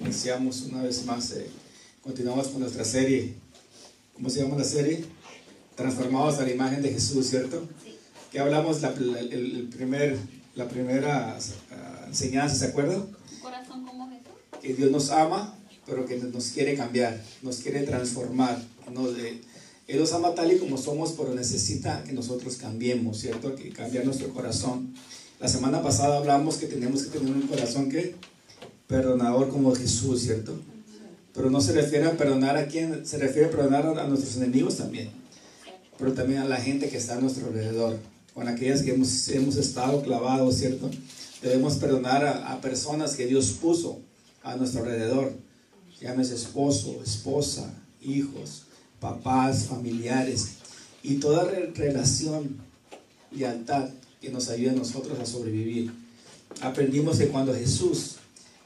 iniciamos una vez más, continuamos con nuestra serie. ¿Cómo se llama la serie? Transformados a la imagen de Jesús, ¿cierto? Sí. Que hablamos la primera enseñanza, ¿se acuerdan? Un corazón como Jesús. Que Dios nos ama, pero que nos quiere cambiar, nos quiere transformar. Él nos ama tal y como somos, pero necesita que nosotros cambiemos, ¿cierto? Que cambiar nuestro corazón. La semana pasada hablamos que tenemos que tener un corazón que perdonador como Jesús, ¿cierto? Pero no se refiere a perdonar a quién, se refiere a perdonar a nuestros enemigos también, pero también a la gente que está a nuestro alrededor, con aquellas que hemos estado clavados, ¿cierto? Debemos perdonar a personas que Dios puso a nuestro alrededor, llámese esposo, esposa, hijos, papás, familiares, y toda relación, lealtad que nos ayude a nosotros a sobrevivir. Aprendimos que cuando Jesús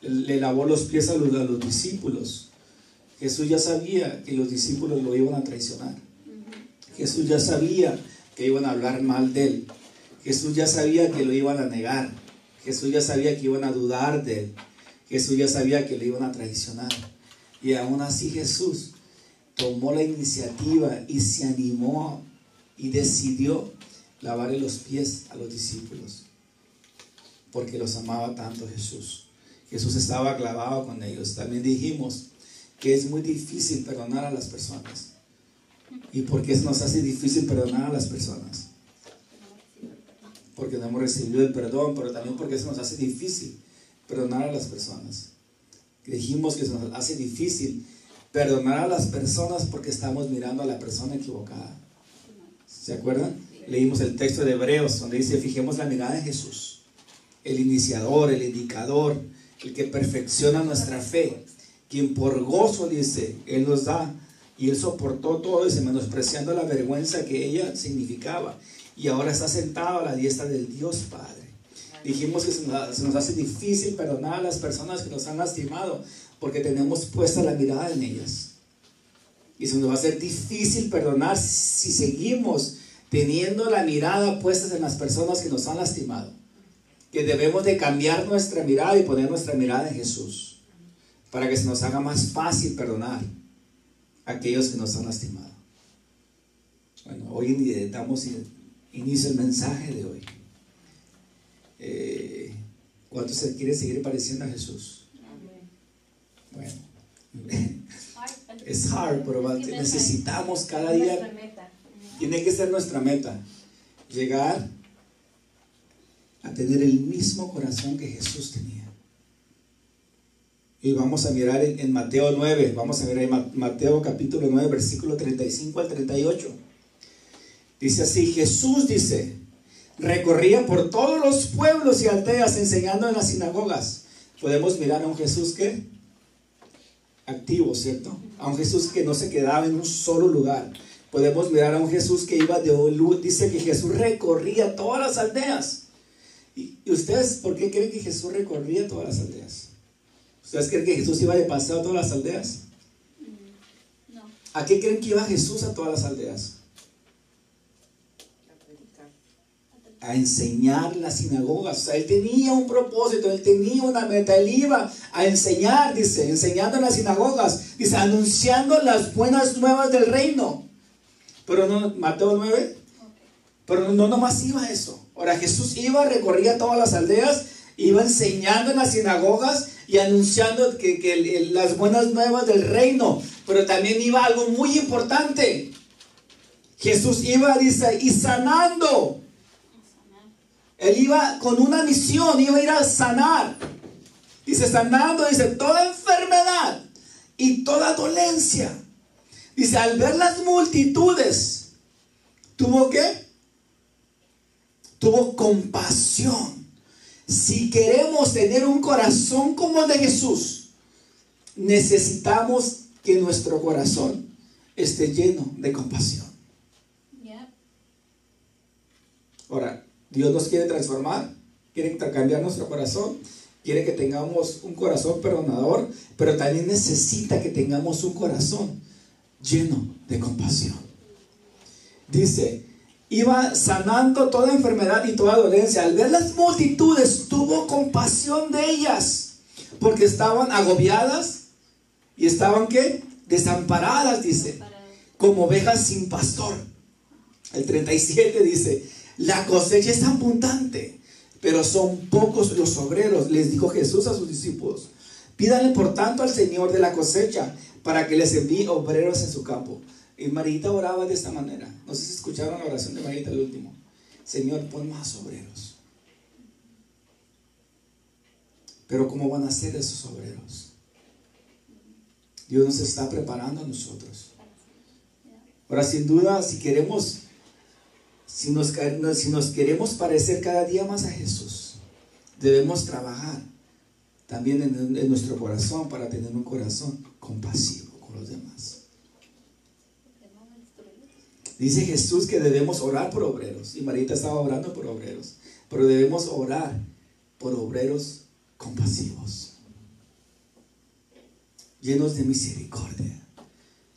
le lavó los pies a los discípulos, Jesús ya sabía que los discípulos lo iban a traicionar. Jesús ya sabía que iban a hablar mal de él. Jesús ya sabía que lo iban a negar. Jesús ya sabía que iban a dudar de él. Jesús ya sabía que lo iban a traicionar. Y aún así Jesús tomó la iniciativa y se animó y decidió lavarle los pies a los discípulos, porque los amaba tanto Jesús. Jesús estaba clavado con ellos. También dijimos que es muy difícil perdonar a las personas. ¿Y por qué se nos hace difícil perdonar a las personas? Porque no hemos recibido el perdón, pero también porque se nos hace difícil perdonar a las personas. Dijimos que se nos hace difícil perdonar a las personas porque estamos mirando a la persona equivocada. ¿Se acuerdan? Leímos el texto de Hebreos donde dice: fijemos la mirada en Jesús, el iniciador, el indicador, el que perfecciona nuestra fe, quien por gozo, dice, Él nos da, y Él soportó todo, dice, menospreciando la vergüenza que ella significaba, y ahora está sentado a la diestra del Dios Padre. Dijimos que se nos hace difícil perdonar a las personas que nos han lastimado, porque tenemos puesta la mirada en ellas. Y se nos va a hacer difícil perdonar si seguimos teniendo la mirada puesta en las personas que nos han lastimado. Que debemos de cambiar nuestra mirada y poner nuestra mirada en Jesús, para que se nos haga más fácil perdonar a aquellos que nos han lastimado. Bueno, hoy damos inicio al mensaje de hoy. ¿Cuántos se quieren seguir pareciendo a Jesús? Bueno, es hard, pero necesitamos cada día. Tiene que ser nuestra meta, llegar a tener el mismo corazón que Jesús tenía. Y vamos a mirar en Mateo 9, vamos a ver en Mateo capítulo 9, versículo 35 al 38. Dice así: Jesús, dice, recorría por todos los pueblos y aldeas enseñando en las sinagogas. Podemos mirar a un Jesús que activo, ¿cierto? A un Jesús que no se quedaba en un solo lugar. Podemos mirar a un Jesús que iba dice que Jesús recorría todas las aldeas. ¿Y ustedes por qué creen que Jesús recorría todas las aldeas? ¿Ustedes creen que Jesús iba de paseo a todas las aldeas? No. ¿A qué creen que iba Jesús a todas las aldeas? A enseñar las sinagogas. O sea, él tenía un propósito, él tenía una meta. Él iba a enseñar, dice, enseñando en las sinagogas, dice, anunciando las buenas nuevas del reino. Pero no, Mateo 9, pero no nomás iba a eso. Ahora Jesús recorría todas las aldeas, iba enseñando en las sinagogas y anunciando que las buenas nuevas del reino. Pero también iba algo muy importante. Jesús iba, dice, y sanando. Él iba con una misión, iba a ir a sanar. Dice, sanando, dice, toda enfermedad y toda dolencia. Dice, al ver las multitudes, ¿tuvo qué? Tuvo compasión. Si queremos tener un corazón como el de Jesús, necesitamos que nuestro corazón esté lleno de compasión. Ahora, Dios nos quiere transformar, quiere cambiar nuestro corazón, quiere que tengamos un corazón perdonador, pero también necesita que tengamos un corazón lleno de compasión. Dice, iba sanando toda enfermedad y toda dolencia. Al ver las multitudes, tuvo compasión de ellas, Porque estaban agobiadas y estaban, ¿qué? Desamparadas, dice, como ovejas sin pastor. El 37 dice, la cosecha es abundante, pero son pocos los obreros. Les dijo Jesús a sus discípulos, pídanle por tanto al Señor de la cosecha para que les envíe obreros en su campo. Y Marita oraba de esta manera. No sé si escucharon la oración de Marita el último. Señor, pon más obreros. Pero ¿cómo van a ser esos obreros? Dios nos está preparando a nosotros. Ahora, sin duda, si nos queremos parecer cada día más a Jesús, debemos trabajar también en nuestro corazón para tener un corazón compasivo con los demás. Dice Jesús que debemos orar por obreros, y Marita estaba orando por obreros, pero debemos orar por obreros compasivos, llenos de misericordia,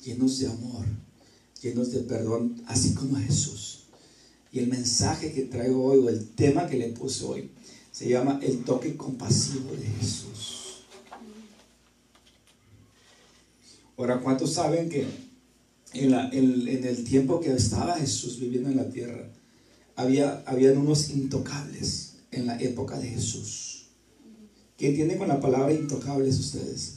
llenos de amor, llenos de perdón, así como Jesús. Y el mensaje que traigo hoy, o el tema que le puse hoy, se llama el toque compasivo de Jesús. Ahora, ¿cuántos saben que en el tiempo que estaba Jesús viviendo en la tierra, habían unos intocables en la época de Jesús? ¿Qué entienden con la palabra intocables ustedes?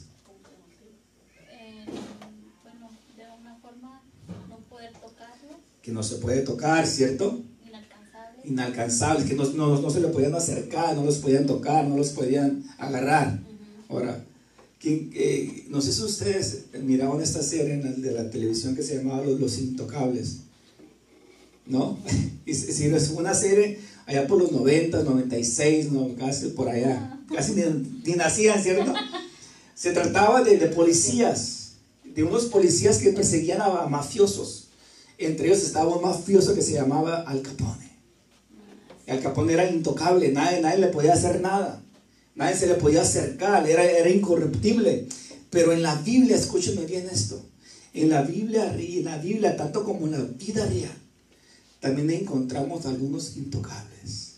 Bueno, de una forma no poder tocarlo. Que no se puede tocar, ¿cierto? Inalcanzables. Inalcanzables, que no se le podían acercar, no los podían tocar, no los podían agarrar. Ahora, no sé si ustedes miraban esta serie de la televisión que se llamaba Los Intocables, ¿no? Y si es una serie allá por los 90, 96, ¿no? Casi por allá, casi ni nacían, ¿cierto? Se trataba de policías, de unos policías que perseguían a mafiosos. Entre ellos estaba un mafioso que se llamaba Al Capone. Al Capone era intocable, nadie le podía hacer nada. Nadie se le podía acercar, era incorruptible. Pero en la Biblia, escúchenme bien esto, en la Biblia, tanto como en la vida real, también encontramos algunos intocables.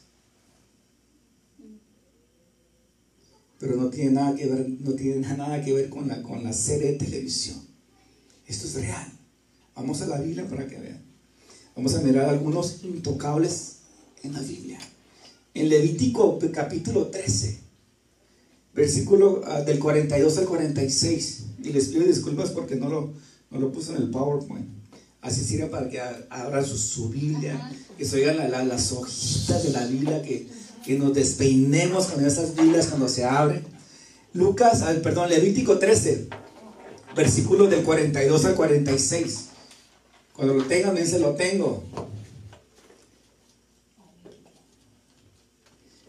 Pero no tiene nada que ver con la serie de televisión. Esto es real. Vamos a la Biblia para que vean. Vamos a mirar algunos intocables en la Biblia. En Levítico capítulo 13. Versículo del 42 al 46. Y les pido disculpas porque no lo puse en el PowerPoint. Así sirve para que abran su Biblia, que se oigan las hojitas de la Biblia, que nos despeinemos con esas Biblias cuando se abren. Levítico 13, versículo del 42 al 46. Cuando lo tengan, bien se lo tengo.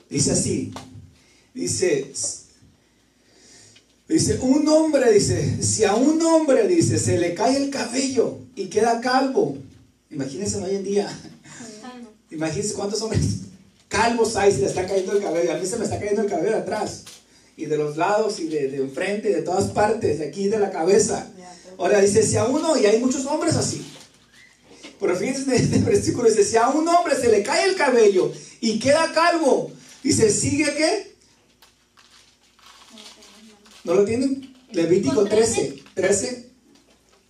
Dice así. Dice, un hombre, si a un hombre, se le cae el cabello y queda calvo. Imagínense hoy en día. Imagínense cuántos hombres calvos hay si le está cayendo el cabello. A mí se me está cayendo el cabello de atrás, y de los lados, y de enfrente, y de todas partes, de aquí, de la cabeza. Ahora dice, si a uno, y hay muchos hombres así. Pero fíjense en este versículo, dice, si a un hombre se le cae el cabello y queda calvo, dice, ¿sigue qué? ¿No lo tienen? Levítico 13,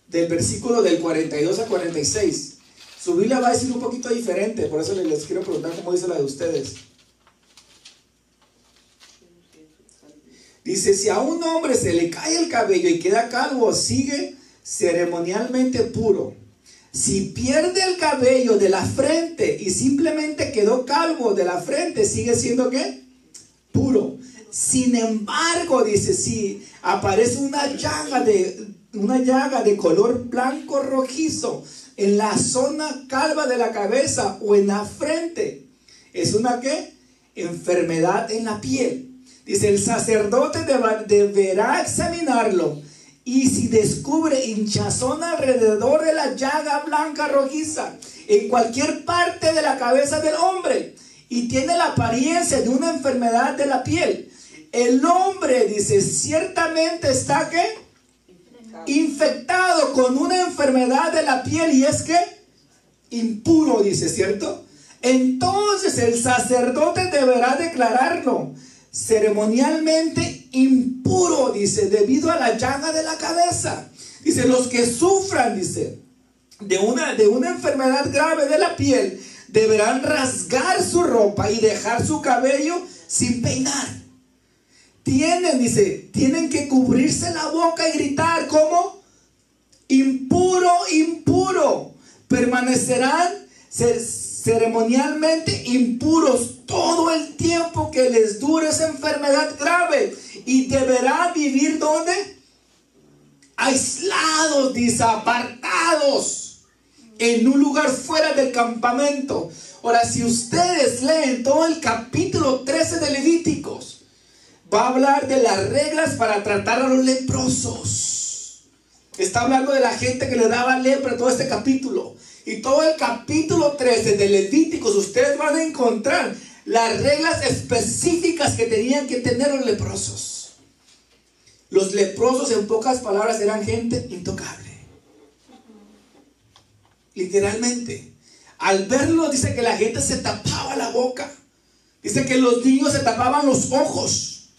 del versículo del 42 al 46. Su Biblia va a decir un poquito diferente, por eso les quiero preguntar cómo dice la de ustedes. Dice, si a un hombre se le cae el cabello y queda calvo, sigue ceremonialmente puro. Si pierde el cabello de la frente y simplemente quedó calvo de la frente, sigue siendo ¿qué? Puro. Sin embargo, dice, si aparece una llaga de color blanco rojizo en la zona calva de la cabeza o en la frente, es una ¿qué? Enfermedad en la piel. Dice, el sacerdote deberá examinarlo, y si descubre hinchazón alrededor de la llaga blanca rojiza en cualquier parte de la cabeza del hombre y tiene la apariencia de una enfermedad de la piel, el hombre, dice, ciertamente está ¿qué? Infectado con una enfermedad de la piel, y es que impuro, dice, ¿cierto? Entonces el sacerdote deberá declararlo ceremonialmente impuro, dice, debido a la llaga de la cabeza. Dice, los que sufran, dice, de una enfermedad grave de la piel, deberán rasgar su ropa y dejar su cabello sin peinar. Tienen que cubrirse la boca y gritar, ¿cómo? Impuro, impuro. Permanecerán ceremonialmente impuros todo el tiempo que les dure esa enfermedad grave. Y deberán vivir, ¿dónde? Aislados, dice, apartados, en un lugar fuera del campamento. Ahora, si ustedes leen todo el capítulo 13 de Levíticos, va a hablar de las reglas para tratar a los leprosos. Está hablando de la gente que le daba lepra, todo este capítulo. Y todo el capítulo 13 de Levíticos, ustedes van a encontrar las reglas específicas que tenían que tener los leprosos. Los leprosos, en pocas palabras, eran gente intocable. Literalmente. Al verlo, dice que la gente se tapaba la boca. Dice que los niños se tapaban los ojos.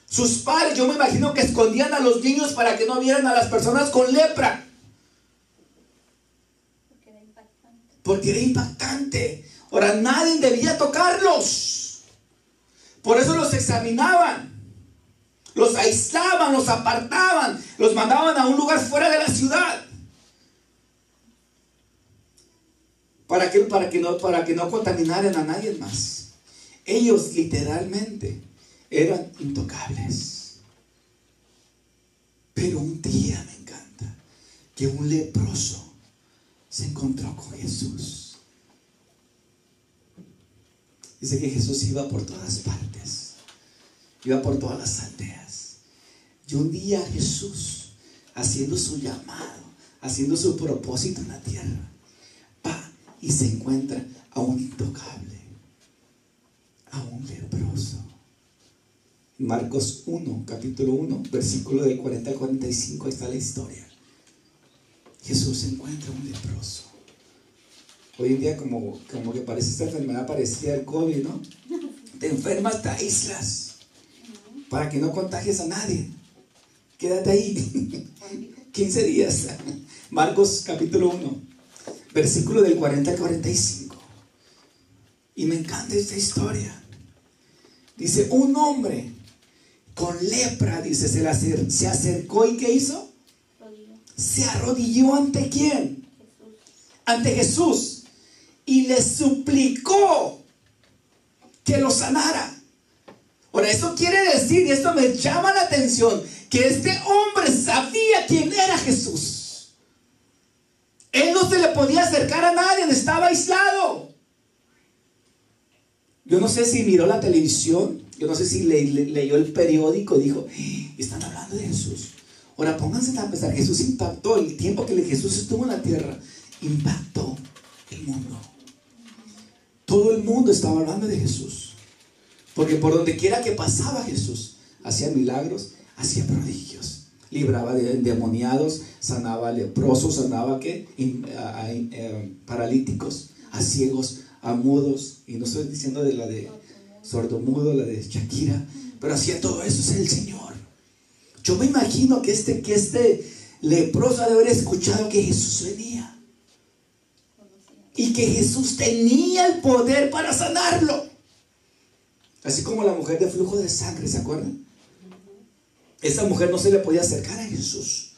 Sus padres, yo me imagino que escondían a los niños para que no vieran a las personas con lepra. Porque era impactante. Ahora, nadie debía tocarlos. Por eso los examinaban, los aislaban, los apartaban, los mandaban a un lugar fuera de la ciudad. Para que no contaminaran a nadie más. Ellos literalmente eran intocables. Pero un día, me encanta, que un leproso se encontró con Jesús. Dice que Jesús iba por todas partes, iba por todas las aldeas. Y un día Jesús, haciendo su llamado, haciendo su propósito en la tierra, va y se encuentra a un intocable, a un leproso. Marcos 1, capítulo 1, versículo del 40 al 45, ahí está la historia. Jesús encuentra a un leproso. Hoy en día como que parece esta enfermedad parecida al COVID, ¿no? Te enfermas, te aíslas para que no contagies a nadie. Quédate ahí 15 días. Marcos capítulo 1, versículo del 40 al 45. Y me encanta esta historia. Dice, un hombre con lepra, dice, se acercó y ¿qué hizo? Se arrodilló ante ¿quién? Jesús. Ante Jesús. Y le suplicó que lo sanara. Ahora, eso quiere decir, y esto me llama la atención, que este hombre sabía quién era Jesús. Él no se le podía acercar a nadie, estaba aislado. Yo no sé si miró la televisión, yo no sé si leyó el periódico y dijo, están hablando de Jesús. Ahora pónganse a pensar, Jesús impactó, el tiempo que Jesús estuvo en la tierra, impactó el mundo. Todo el mundo estaba hablando de Jesús. Porque por donde quiera que pasaba Jesús, hacía milagros, hacía prodigios. Libraba de endemoniados, sanaba leprosos, sanaba ¿qué? Paralíticos, a ciegos, a mudos. Y no estoy diciendo de la de sordomudo, la de Shakira, pero hacía todo eso, es el Señor. Yo me imagino que este leproso ha de haber escuchado que Jesús venía y que Jesús tenía el poder para sanarlo. Así como la mujer de flujo de sangre, ¿se acuerdan? Esa mujer no se le podía acercar a Jesús,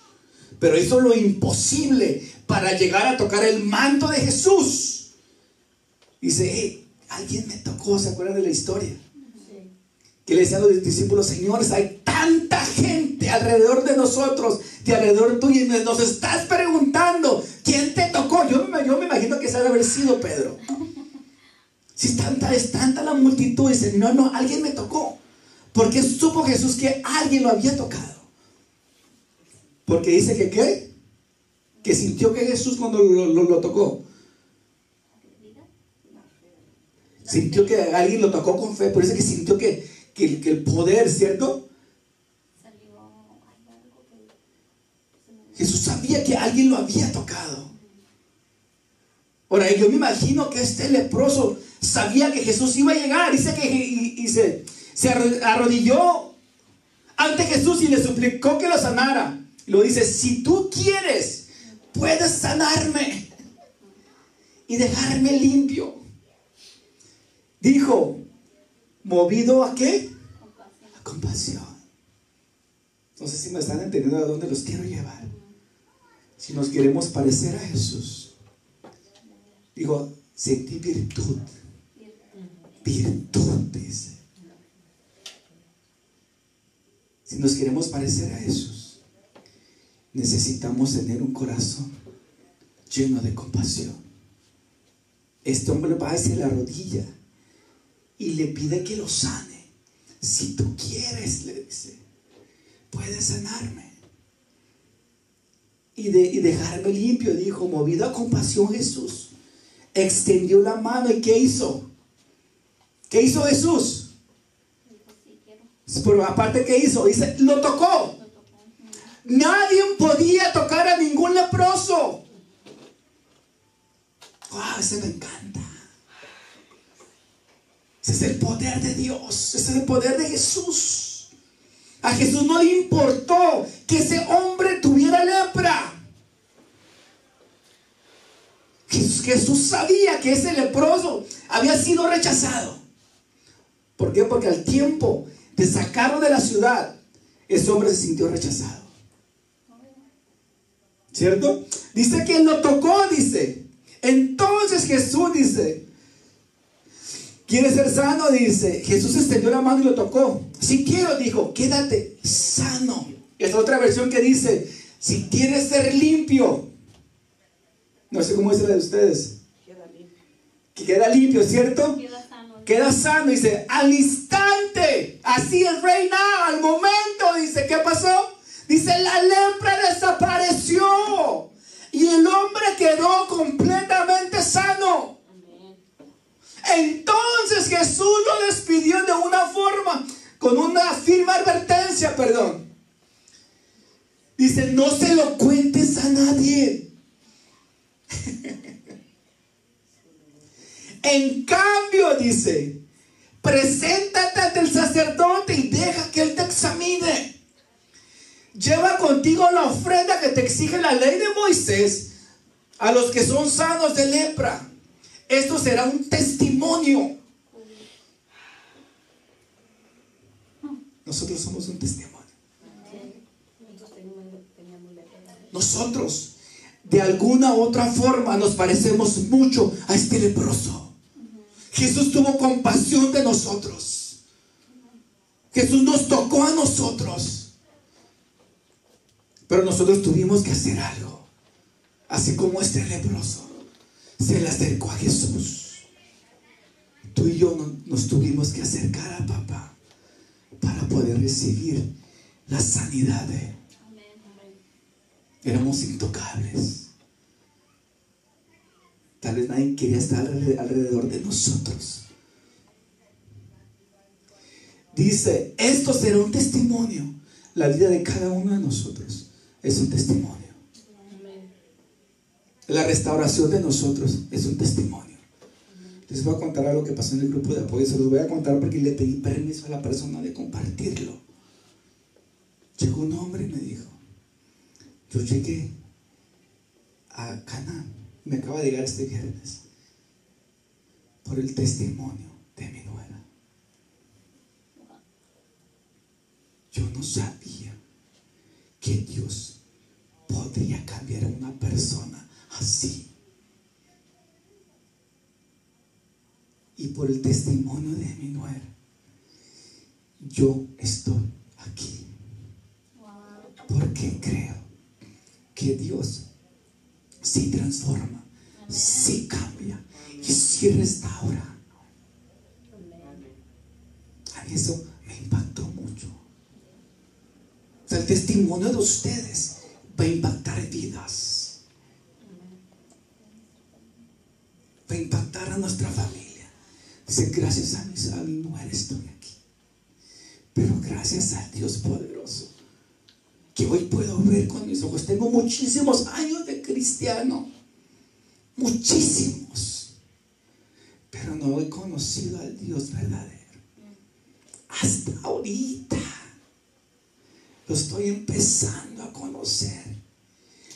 pero hizo lo imposible para llegar a tocar el manto de Jesús. Dice, alguien me tocó, ¿se acuerdan de la historia? Que le decían los discípulos, señores, hay tanta gente alrededor de nosotros, de alrededor tuyo, y nos estás preguntando, ¿quién te tocó? Yo me imagino que ese debe haber sido Pedro. Si es tanta la multitud, dice, no, alguien me tocó. Porque supo Jesús que alguien lo había tocado. Porque dice que ¿qué? Que sintió que Jesús cuando lo tocó. Sintió que alguien lo tocó con fe, por eso que sintió que el poder, ¿cierto? Jesús sabía que alguien lo había tocado. Ahora, yo me imagino que este leproso sabía que Jesús iba a llegar. Dice Se arrodilló ante Jesús y le suplicó que lo sanara. Y lo dice, si tú quieres, puedes sanarme y dejarme limpio. Dijo, ¿movido a qué? A compasión. Entonces, si me están entendiendo a dónde los quiero llevar. Si nos queremos parecer a Jesús, digo, sentí virtud. Virtud, dice. Si nos queremos parecer a Jesús, necesitamos tener un corazón lleno de compasión. Este hombre va hacia la rodilla y le pide que lo sane. Si tú quieres, le dice, puedes sanarme y dejarme limpio. Dijo, movido a compasión, Jesús extendió la mano. ¿Y qué hizo? ¿Qué hizo Jesús? Pero aparte, ¿qué hizo? Dice, lo tocó. Nadie podía tocar a ningún leproso. ¡Wow! Ese me encanta. Ese es el poder de Dios. Ese es el poder de Jesús. A Jesús no le importó que ese hombre tuviera lepra. Jesús sabía que ese leproso había sido rechazado. ¿Por qué? Porque al tiempo de sacarlo de la ciudad, ese hombre se sintió rechazado. ¿Cierto? Dice que él lo tocó, dice. Entonces Jesús dice, ¿quieres ser sano? Dice, Jesús extendió la mano y lo tocó. Si quiero, dijo, quédate sano. Esta otra versión que dice, si quieres ser limpio. No sé cómo dice la de ustedes. Queda limpio. Que queda limpio, ¿cierto? Queda sano. Queda sano, dice, al instante, así el reina, al momento, dice, ¿qué pasó? Dice, la lepra desapareció y el hombre quedó completamente sano. Amén. Entonces Jesús lo despidió de una forma, con una firme advertencia, perdón. Dice, no se lo cuentes a nadie. En cambio, dice, preséntate ante el sacerdote y deja que él te examine. Lleva contigo la ofrenda que te exige la ley de Moisés a los que son sanos de lepra. Esto será un testimonio. Nosotros somos un testimonio. Nosotros, de alguna u otra forma, nos parecemos mucho a este leproso. Jesús tuvo compasión de nosotros. Jesús nos tocó a nosotros. Pero nosotros tuvimos que hacer algo. Así como este leproso se le acercó a Jesús. Tú y yo nos tuvimos que acercar a papá para poder recibir la sanidad de él. Éramos intocables. Tal vez nadie quería estar alrededor de nosotros. Dice, esto será un testimonio. La vida de cada uno de nosotros es un testimonio. La restauración de nosotros es un testimonio. Les voy a contar algo que pasó en el grupo de apoyo. Se los voy a contar porque le pedí permiso a la persona de compartirlo. Llegó un hombre y me dijo, yo llegué a Canaán, me acaba de llegar este viernes, por el testimonio de mi nuera. Yo no sabía que Dios podría cambiar a una persona así. Y por el testimonio de mi nuera, yo estoy aquí. Porque creo que Dios sí transforma, sí cambia y sí restaura. A mí eso me impactó mucho. O sea, el testimonio de ustedes va a impactar vidas. Va a impactar a nuestra familia. Dice, gracias a mi mujer estoy aquí. Pero gracias al Dios poderoso, que hoy puedo ver con mis ojos. Tengo muchísimos años de cristiano. Muchísimos. Pero no he conocido al Dios verdadero. hasta ahorita lo estoy empezando a conocer.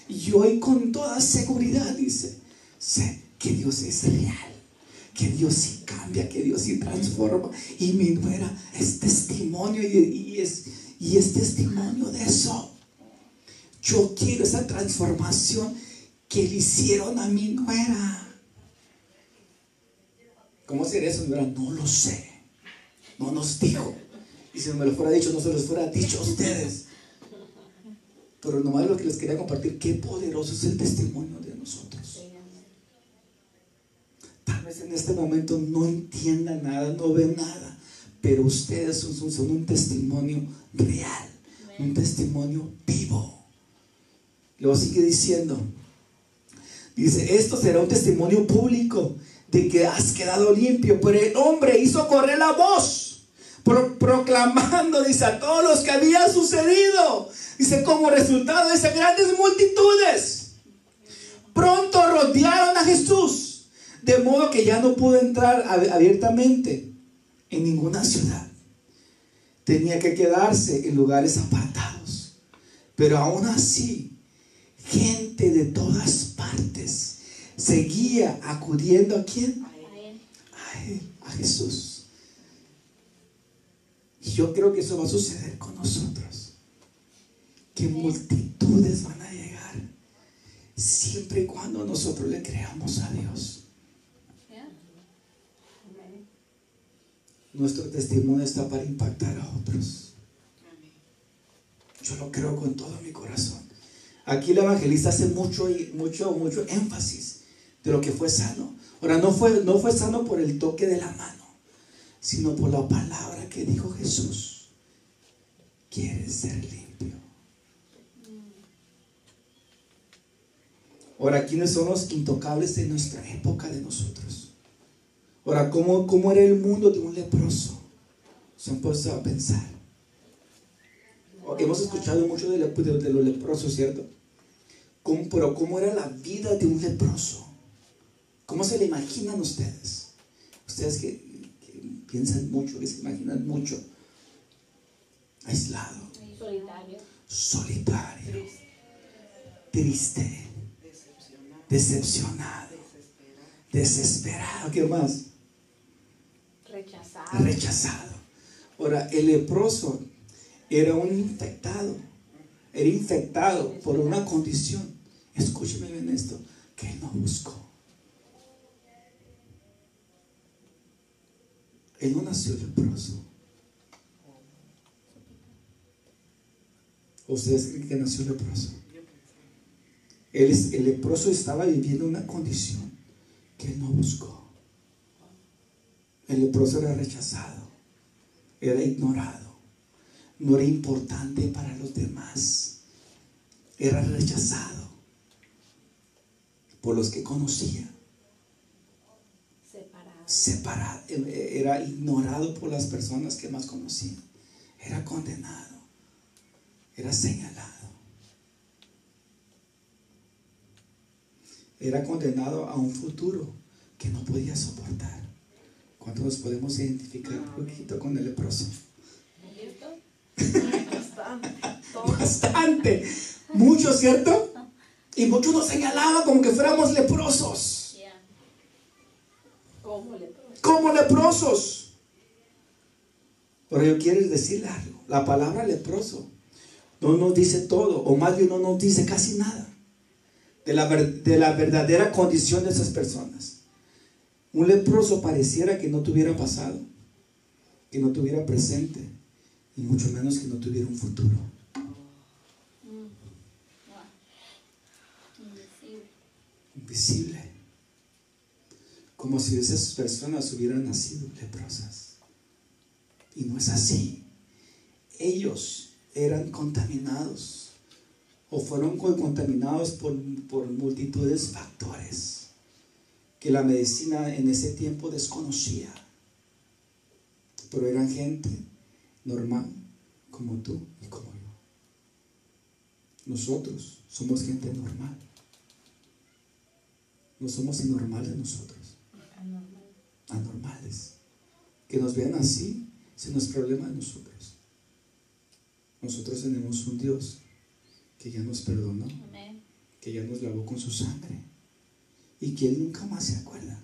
Y hoy con toda seguridad dice, sé que Dios es real, que Dios sí cambia, que Dios sí transforma. Y mi nuera es testimonio y es testimonio de eso. Yo quiero esa transformación que le hicieron a mi nuera. ¿Cómo sería eso, nuera? No lo sé. No nos dijo. Y si no me lo fuera dicho, no se los fuera dicho a ustedes. Pero nomás lo que les quería compartir, qué poderoso es el testimonio de nosotros. Tal vez en este momento no entiendan nada, no ven nada, pero ustedes son un testimonio real, un testimonio vivo. Luego sigue diciendo, dice, esto será un testimonio público de que has quedado limpio. Pero el hombre hizo correr la voz, proclamando, dice, a todos los que había sucedido. Dice, como resultado de esas grandes multitudes, pronto rodearon a Jesús, de modo que ya no pudo entrar abiertamente en ninguna ciudad. Tenía que quedarse en lugares apartados. Pero aún así, gente de todas partes seguía acudiendo ¿a quién? A él, a Jesús. Y yo creo que eso va a suceder con nosotros. Que multitudes van a llegar siempre y cuando nosotros le creamos a Dios. Nuestro testimonio está para impactar a otros. Yo lo creo con todo mi corazón. Aquí el evangelista hace mucho énfasis de lo que fue sano. Ahora, no fue sano por el toque de la mano, sino por la palabra que dijo Jesús. ¿Quieres ser limpio? Ahora, ¿quiénes son los intocables de nuestra época de nosotros? Ahora, ¿cómo era el mundo de un leproso? Se han puesto a pensar. Hemos escuchado mucho de los leprosos, ¿cierto? Pero ¿cómo era la vida de un leproso? ¿Cómo se le imaginan ustedes? Ustedes que piensan mucho, que se imaginan mucho. Aislado. Solitario. Triste. Decepcionado. Desesperado. ¿Qué más? Rechazado. Ahora, el leproso era un infectado. Era infectado por una condición. Escúcheme bien esto, que él no buscó. Él no nació leproso. ¿Ustedes creen que nació leproso? El leproso estaba viviendo una condición que él no buscó. El leproso era rechazado, era ignorado, no era importante para los demás, era rechazado por los que conocía, separado, era ignorado por las personas que más conocían, era condenado, era señalado. Era condenado a un futuro que no podía soportar. ¿Cuántos nos podemos identificar un poquito con el leproso? Bastante. Mucho, ¿cierto? Y muchos nos señalaban como que fuéramos leprosos. Como leprosos. Pero yo quiero decirle algo. La palabra leproso no nos dice todo, o más bien no nos dice casi nada de la verdadera condición de esas personas. Un leproso pareciera que no tuviera pasado, que no tuviera presente, y mucho menos que no tuviera un futuro. Invisible. Como si esas personas hubieran nacido leprosas. Y no es así. Ellos eran contaminados, o fueron contaminados por multitudes de factores que la medicina en ese tiempo desconocía. Pero eran gente normal, como tú y como yo. Nosotros somos gente normal. No somos anormales nosotros. Anormales. Que nos vean así Ese no es problema de nosotros. Nosotros tenemos un Dios que ya nos perdonó, Amén. que ya nos lavó con su sangre y que Él nunca más se acuerda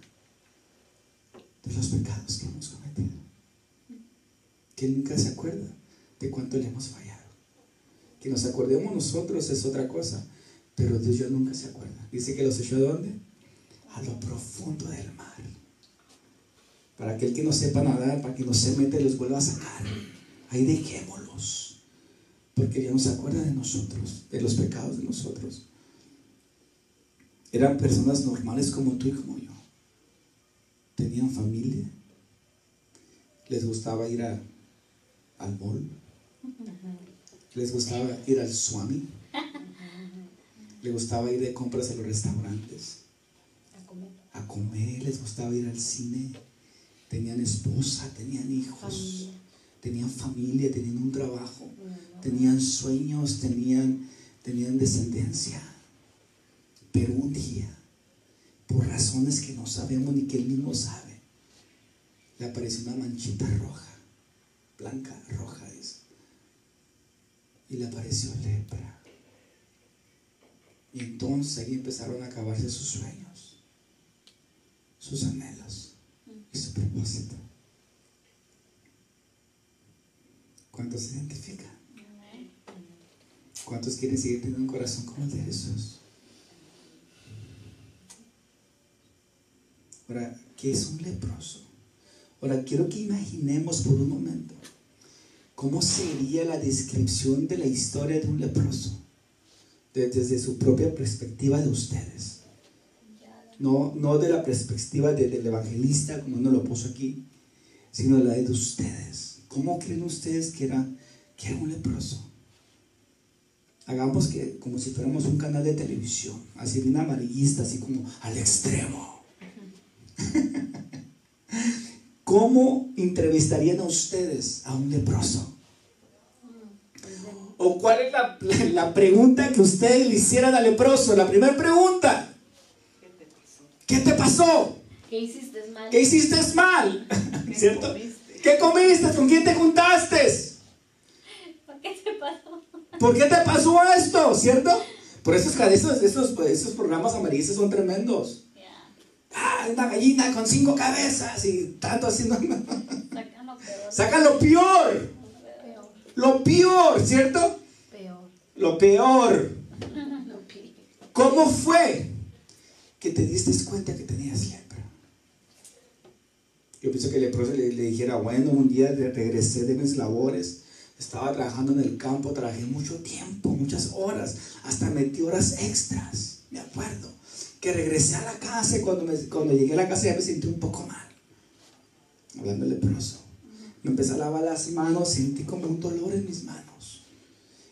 de los pecados que hemos cometido. Que Él nunca se acuerda de cuánto le hemos fallado. Que nos acordemos nosotros es otra cosa, pero Dios ya nunca se acuerda. Dice que los echó ¿a dónde? A lo profundo del mar. Para aquel que no sepa nadar, para que no se meta y los vuelva a sacar. Ahí dejémoslos. Porque ya no se acuerda de nosotros, de los pecados de nosotros. Eran personas normales como tú y como yo. Tenían familia. Les gustaba ir al mall. Les gustaba ir al Swami. Les gustaba ir de compras a los restaurantes. A comer. Les gustaba ir al cine. Tenían esposa, tenían hijos, tenían familia, tenían un trabajo, tenían sueños, tenían descendencia. Pero un día, por razones que no sabemos ni que Él mismo sabe, le apareció una manchita roja, blanca, roja es, y le apareció lepra. Y entonces ahí empezaron a acabarse sus sueños, sus anhelos y su propósito. ¿Cuántos se identifican? ¿Cuántos quieren seguir teniendo un corazón como el de Jesús? Ahora, ¿qué es un leproso? Ahora, quiero que imaginemos por un momento cómo sería la descripción de la historia de un leproso desde su propia perspectiva de ustedes. No de la perspectiva del evangelista, como uno lo puso aquí, sino la de ustedes. ¿Cómo creen ustedes que era un leproso? Hagamos que como si fuéramos un canal de televisión, así bien amarillista, así como al extremo. ¿Cómo entrevistarían a ustedes a un leproso? ¿O cuál es la pregunta que ustedes le hicieran al leproso? La primera pregunta. ¿Qué te pasó? ¿Qué hiciste mal? ¿Qué hiciste mal? ¿Cierto? ¿Qué comiste? ¿Con quién te juntaste? ¿Por qué te pasó? ¿Por qué te pasó esto? ¿Cierto? Por eso es que esos programas amarillistas son tremendos. Una gallina con 5 cabezas y tanto así. No. Sacan lo peor. Sacan lo peor. Lo peor, ¿cierto? Peor. Lo peor. ¿Cómo fue que te diste cuenta que tenías lepra? Yo pienso que el leproso le dijera, bueno, un día regresé de mis labores, estaba trabajando en el campo, trabajé mucho tiempo, muchas horas, hasta metí horas extras, me acuerdo, que regresé a la casa y cuando llegué a la casa ya me sentí un poco mal, hablando del leproso. Me empecé a lavar las manos, sentí como un dolor en mis manos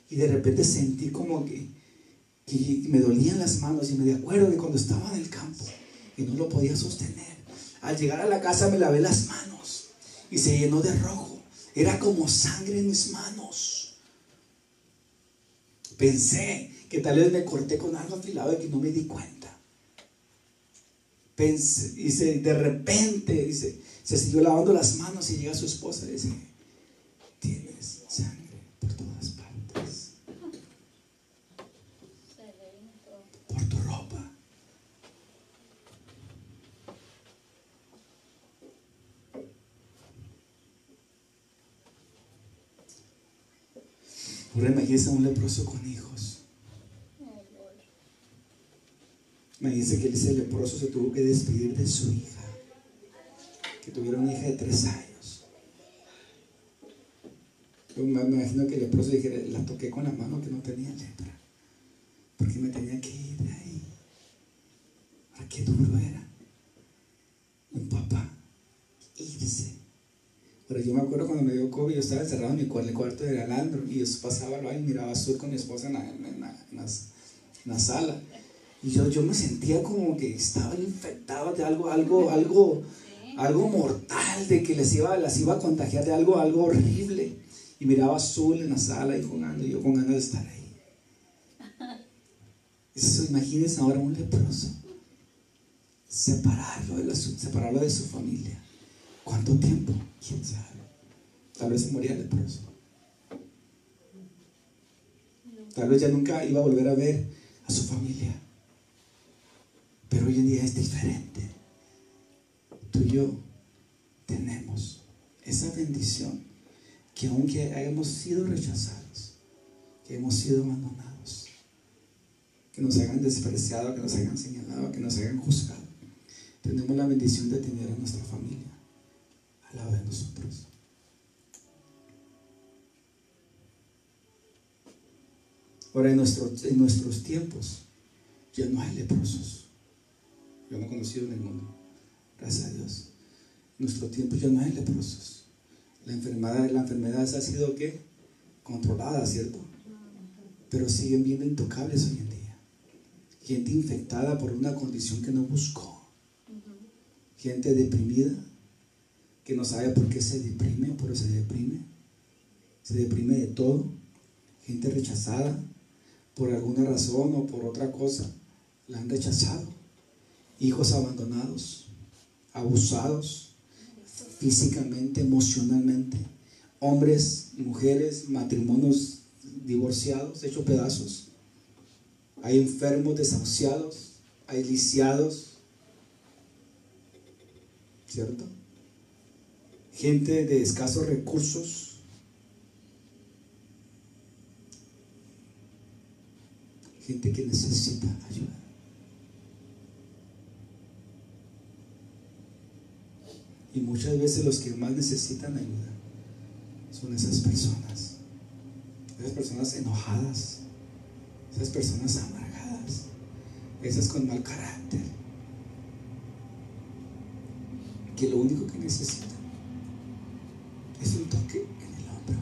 y de repente sentí como que me dolían las manos y me acuerdo de cuando estaba en el campo y no lo podía sostener. Al llegar a la casa me lavé las manos y se llenó de rojo. Era como sangre en mis manos. Pensé que tal vez me corté con algo afilado y que no me di cuenta. Pensé, de repente se siguió lavando las manos y llega su esposa y dice, tienes sangre por todas partes. Por tu ropa. Ahora imagínense a un leproso con hijos. Me dice que ese leproso se tuvo que despedir de su hija, que tuviera una hija de 3 años. Yo me imagino que el leproso dijera, la toqué con la mano que no tenía lepra, porque me tenía que ir de ahí. Ahora qué duro era un papá irse. Pero yo me acuerdo cuando me dio COVID, yo estaba encerrado en el cuarto de Alandro y yo pasaba al baño y miraba sur con mi esposa en la sala. Y yo me sentía como que estaba infectado de algo mortal, de que las iba a contagiar de algo horrible. Y miraba azul en la sala y yo con ganas de estar ahí. Eso, imagínense ahora un leproso. Separarlo de su familia. ¿Cuánto tiempo? ¿Quién sabe? tal vez se moría leproso. Tal vez ya nunca iba a volver a ver a su familia. Pero hoy en día es diferente. Tú y yo tenemos esa bendición, que aunque hayamos sido rechazados, que hemos sido abandonados, que nos hayan despreciado, que nos hayan señalado, que nos hayan juzgado, tenemos la bendición de tener a nuestra familia al lado de nosotros. Ahora, en nuestros tiempos ya no hay leprosos. Yo no he conocido en el mundo, gracias a Dios. En nuestro tiempo ya no hay leprosos. La enfermedad ha sido ¿qué? Controlada, ¿cierto? Pero siguen viendo intocables hoy en día. Gente infectada por una condición que no buscó. Gente deprimida, que no sabe por qué se deprime, pero se deprime. Se deprime de todo. Gente rechazada por alguna razón o por otra cosa. La han rechazado. Hijos abandonados, abusados físicamente, emocionalmente. Hombres, mujeres, matrimonios divorciados, hechos pedazos. Hay enfermos, desahuciados, hay lisiados, ¿cierto? Gente de escasos recursos. Gente que necesita ayuda. Y muchas veces los que más necesitan ayuda son esas personas enojadas, esas personas amargadas, esas con mal carácter, que lo único que necesitan es un toque en el hombro,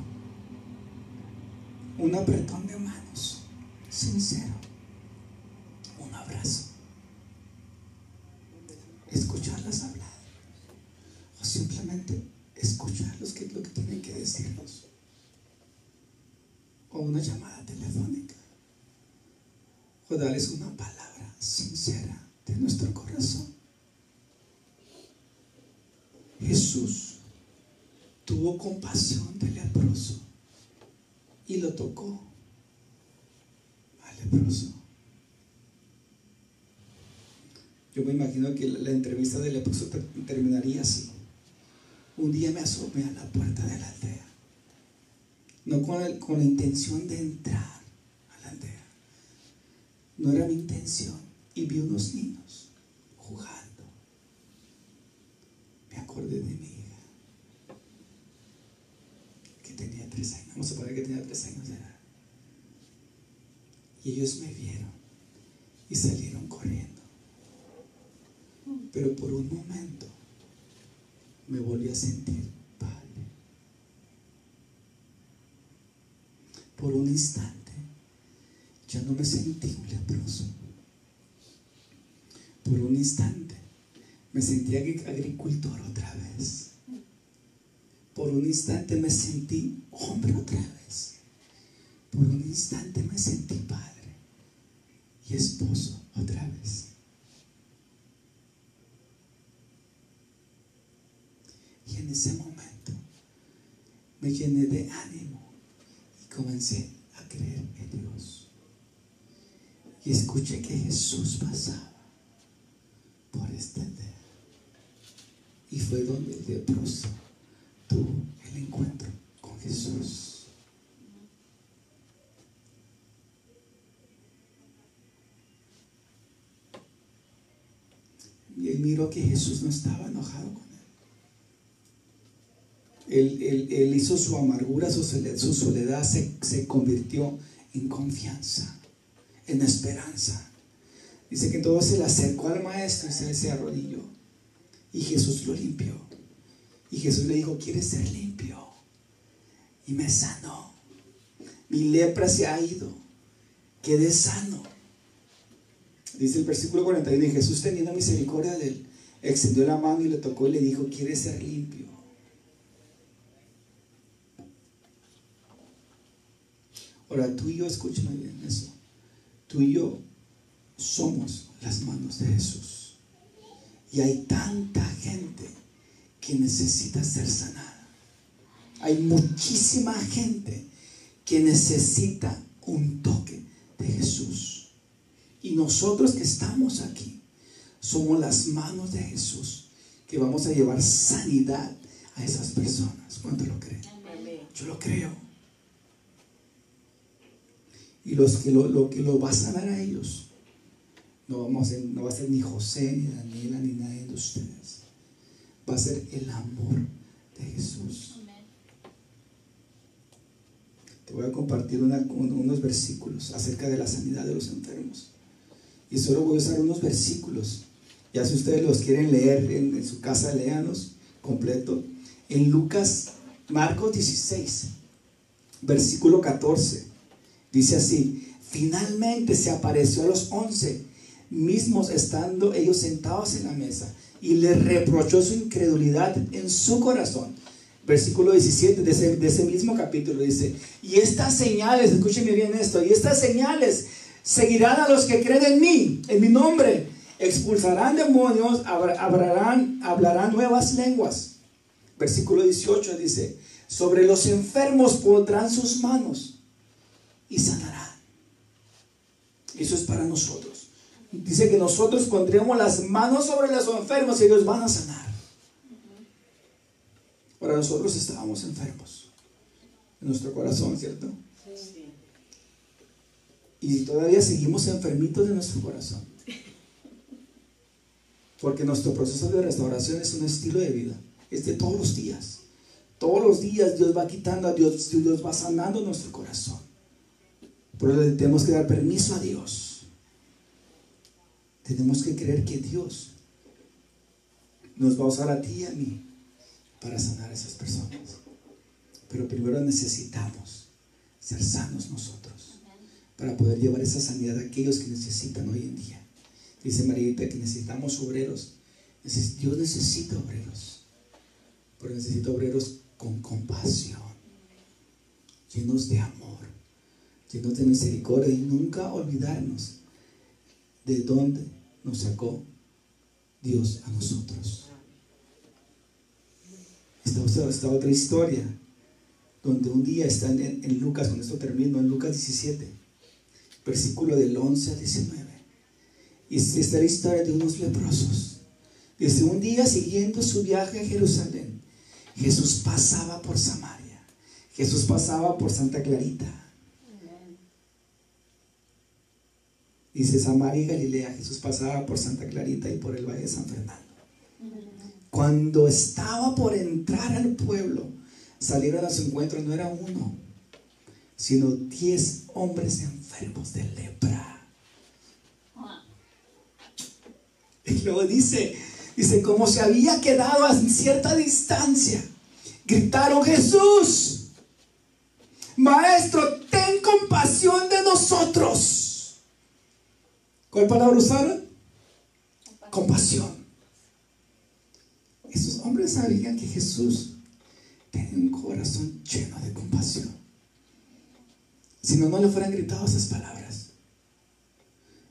un apretón de manos sincero, un abrazo, escucharlas hablar, o simplemente escuchar lo que tienen que decirnos, o una llamada telefónica, o darles una palabra sincera de nuestro corazón. Jesús tuvo compasión del leproso y lo tocó al leproso. Yo me imagino que la entrevista del leproso terminaría así: un día me asomé a la puerta de la aldea, no con la intención de entrar a la aldea, no era mi intención, y vi unos niños jugando. Me acordé de mi hija, que tenía 3 años, vamos a poner que tenía 3 años de edad, y ellos me vieron y salieron corriendo. Pero por un momento me volví a sentir padre. Por un instante ya no me sentí un leproso. Por un instante me sentí agricultor otra vez. Por un instante me sentí hombre otra vez. Por un instante me sentí padre y esposo otra vez. Y en ese momento me llené de ánimo y comencé a creer en Dios. Y escuché que Jesús pasaba por esta aldea. Y fue donde el leproso tuvo el encuentro con Jesús. Y él miró que Jesús no estaba enojado con él. Él hizo su amargura, su soledad se convirtió en confianza, en esperanza. Dice que entonces se le acercó al maestro y se arrodilló. Y Jesús lo limpió. Y Jesús le dijo: ¿quieres ser limpio? Y me sanó. Mi lepra se ha ido. Quedé sano. Dice el versículo 41, y Jesús, teniendo misericordia de él, extendió la mano y le tocó y le dijo: ¿quieres ser limpio? Ahora, tú y yo, escúchame bien eso. Tú y yo somos las manos de Jesús. Y hay tanta gente que necesita ser sanada. Hay muchísima gente que necesita un toque de Jesús. Y nosotros que estamos aquí somos las manos de Jesús que vamos a llevar sanidad a esas personas. ¿Cuánto lo creen? Yo lo creo. Y los que lo va a sanar a ellos no va a ser ni José, ni Daniela, ni nadie de ustedes. Va a ser el amor de Jesús. Te voy a compartir unos versículos acerca de la sanidad de los enfermos. Y solo voy a usar unos versículos. Ya si ustedes los quieren leer en su casa, léanlos completo. En Marcos 16, versículo 14, dice así: finalmente se apareció a los 11 mismos, estando ellos sentados en la mesa, y les reprochó su incredulidad en su corazón. Versículo 17 de ese mismo capítulo dice: y estas señales, escúchenme bien esto, y estas señales seguirán a los que creen en mí, en mi nombre. Expulsarán demonios, hablarán nuevas lenguas. Versículo 18 dice: sobre los enfermos pondrán sus manos y sanarán. Eso es para nosotros. Dice que nosotros pondremos las manos sobre los enfermos y ellos van a sanar. Para nosotros estábamos enfermos en nuestro corazón, ¿cierto? Sí. Y todavía seguimos enfermitos de nuestro corazón. Porque nuestro proceso de restauración es un estilo de vida. Es de todos los días. Todos los días Dios va quitando, Dios va sanando nuestro corazón. Pero le tenemos que dar permiso a Dios. Tenemos que creer que Dios nos va a usar a ti y a mí para sanar a esas personas. Pero primero necesitamos ser sanos nosotros para poder llevar esa sanidad a aquellos que necesitan hoy en día. Dice Marita que necesitamos obreros. Dios necesita obreros, pero necesita obreros con compasión, llenos de amor, llenos de misericordia, y nunca olvidarnos de dónde nos sacó Dios a nosotros. Esta otra historia, donde un día está en Lucas, con esto termino, en Lucas 17, versículo del 11 al 19. Y está la historia de unos leprosos. Dice: un día, siguiendo su viaje a Jerusalén, Jesús pasaba por Samaria. Jesús pasaba por Santa Clarita. Dice Samaria y Galilea. Jesús pasaba por Santa Clarita y por el Valle de San Fernando. Cuando estaba por entrar al pueblo, salieron a su encuentro, no era uno, sino 10 hombres enfermos de lepra. Y luego dice, como se había quedado a cierta distancia, gritaron: Jesús, Maestro, ten compasión de nosotros. ¿Cuál palabra usaron? Compasión. Esos hombres sabían que Jesús tenía un corazón lleno de compasión. Si no, no le fueran gritado esas palabras.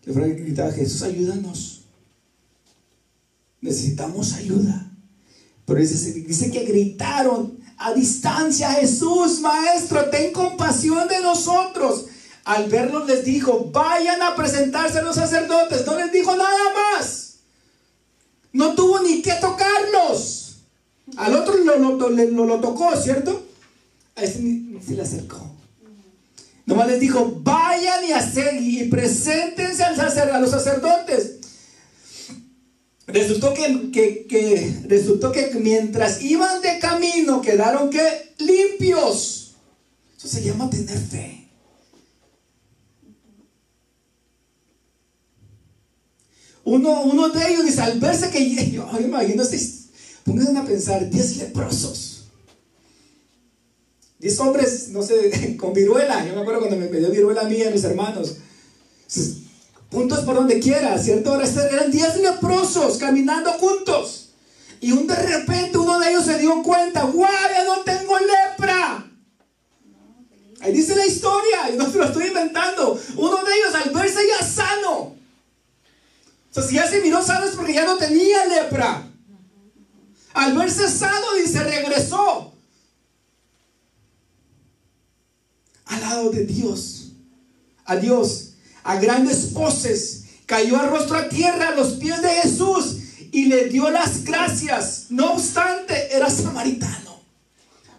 Le fueran gritado: Jesús, ayúdanos. Necesitamos ayuda. Pero dice que gritaron a distancia: Jesús, Maestro, ten compasión de nosotros. Al verlos les dijo: vayan a presentarse a los sacerdotes. No les dijo nada más. No tuvo ni que tocarlos. Al otro lo tocó, ¿cierto? A este se le acercó. Nomás les dijo: vayan y preséntense a los sacerdotes. Resultó que mientras iban de camino quedaron limpios. Eso se llama tener fe. Uno de ellos dice, al verse que yo me imagino, pónganse a pensar, 10 leprosos, 10 hombres, no sé, con viruela. Yo me acuerdo cuando me dio viruela a mí y a mis hermanos. Puntos por donde quiera, ¿cierto? Ahora eran 10 leprosos caminando juntos. Y de repente uno de ellos se dio cuenta: ¡guau! ¡Ya no tengo lepra! Ahí dice la historia, y no se lo estoy inventando. Uno de ellos, al verse ya sano, o sea, si ya se miró sano es porque ya no tenía lepra. Al verse sano, dice, regresó lado de Dios, a Dios, a grandes voces, cayó a rostro a tierra a los pies de Jesús y le dio las gracias. No obstante, era samaritano,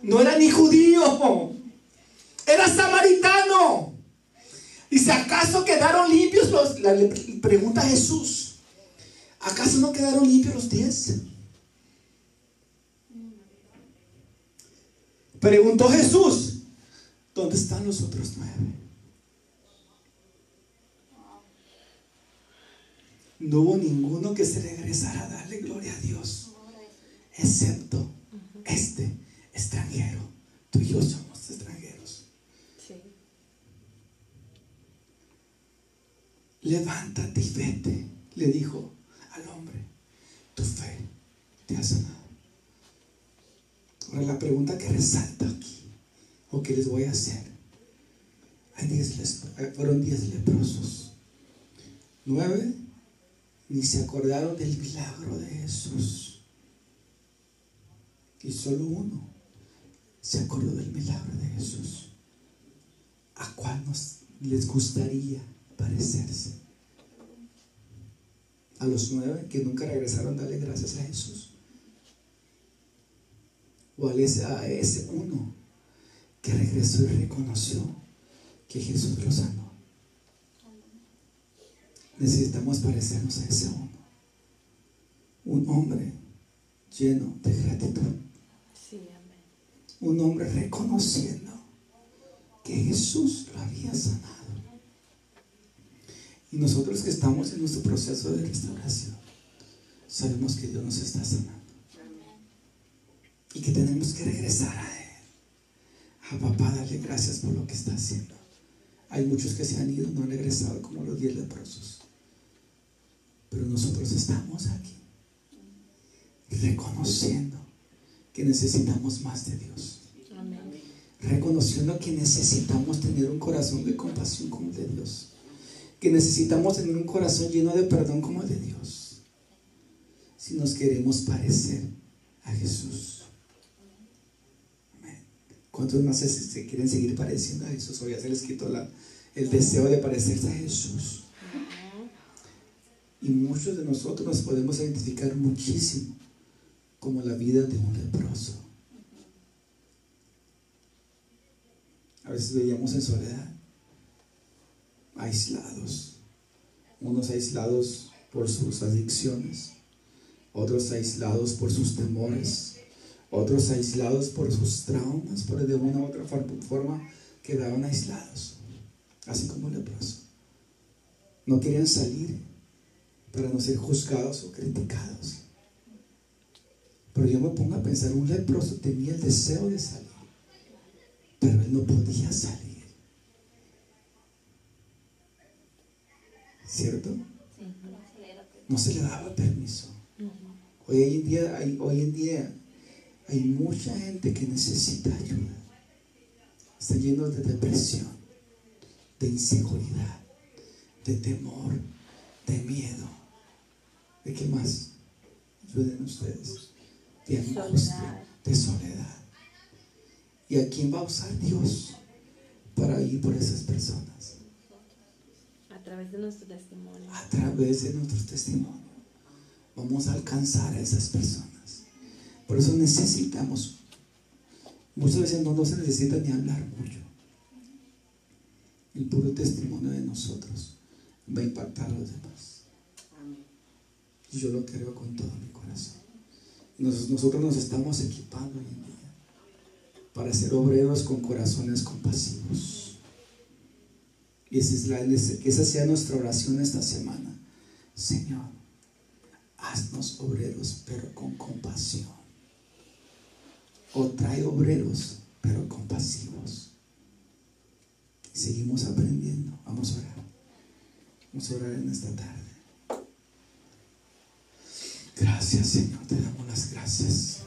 no era ni judío, era samaritano. Dice, ¿acaso quedaron limpios le pregunta Jesús, ¿acaso no quedaron limpios los 10? Preguntó Jesús, ¿dónde están los otros 9? No hubo ninguno que se regresara a darle gloria a Dios, excepto este extranjero. Tú y yo somos extranjeros. Sí. Levántate y vete, le dijo al hombre, tu fe te ha sanado. Ahora la pregunta que resalta aquí, o que les voy a hacer, fueron 10 leprosos, 9 ni se acordaron del milagro de Jesús, y solo uno se acordó del milagro de Jesús. ¿A cuál les gustaría parecerse? ¿A los 9 que nunca regresaron a darle gracias a Jesús? ¿O a ese uno que regresó y reconoció que Jesús lo sanó? Necesitamos parecernos a ese uno, un hombre lleno de gratitud, Sí, amén. un hombre reconociendo que Jesús lo había sanado. Y nosotros que estamos en nuestro proceso de restauración, sabemos que Dios nos está sanando y que tenemos que regresar a Él, a papá, darle gracias por lo que está haciendo. Hay muchos que se han ido, no han regresado, como los 10 leprosos. Pero nosotros estamos aquí, reconociendo que necesitamos más de Dios. Amén. Reconociendo que necesitamos tener un corazón de compasión como el de Dios. Que necesitamos tener un corazón lleno de perdón como el de Dios. Si nos queremos parecer a Jesús. Amén. ¿Cuántos más se quieren seguir pareciendo a Jesús? Hoy ya se les quitó el deseo de parecerse a Jesús. Y muchos de nosotros nos podemos identificar muchísimo como la vida de un leproso. A veces vivíamos en soledad, aislados, unos aislados por sus adicciones, otros aislados por sus temores, otros aislados por sus traumas, pero de una u otra forma quedaban aislados, así como el leproso. No querían salir para no ser juzgados o criticados. Pero yo me pongo a pensar, un leproso tenía el deseo de salir, pero él no podía salir. ¿Cierto? No se le daba permiso. Hoy en día hay mucha gente que necesita ayuda. Está lleno de depresión, de inseguridad, de temor, de miedo. ¿De qué más? Ayuden ustedes. De angustia, de soledad. ¿Y a quién va a usar Dios para ir por esas personas? A través de nuestro testimonio. A través de nuestros testimonios vamos a alcanzar a esas personas. Por eso necesitamos, muchas veces no se necesita ni hablar mucho. El puro testimonio de nosotros va a impactar a los demás. Y yo lo creo con todo mi corazón. Nosotros nos estamos equipando hoy en día para ser obreros con corazones compasivos. Y que esa sea nuestra oración esta semana. Señor, haznos obreros, pero con compasión. O trae obreros, pero compasivos. Y seguimos aprendiendo. Vamos a orar. Vamos a orar en esta tarde. Gracias, Señor, te damos las gracias.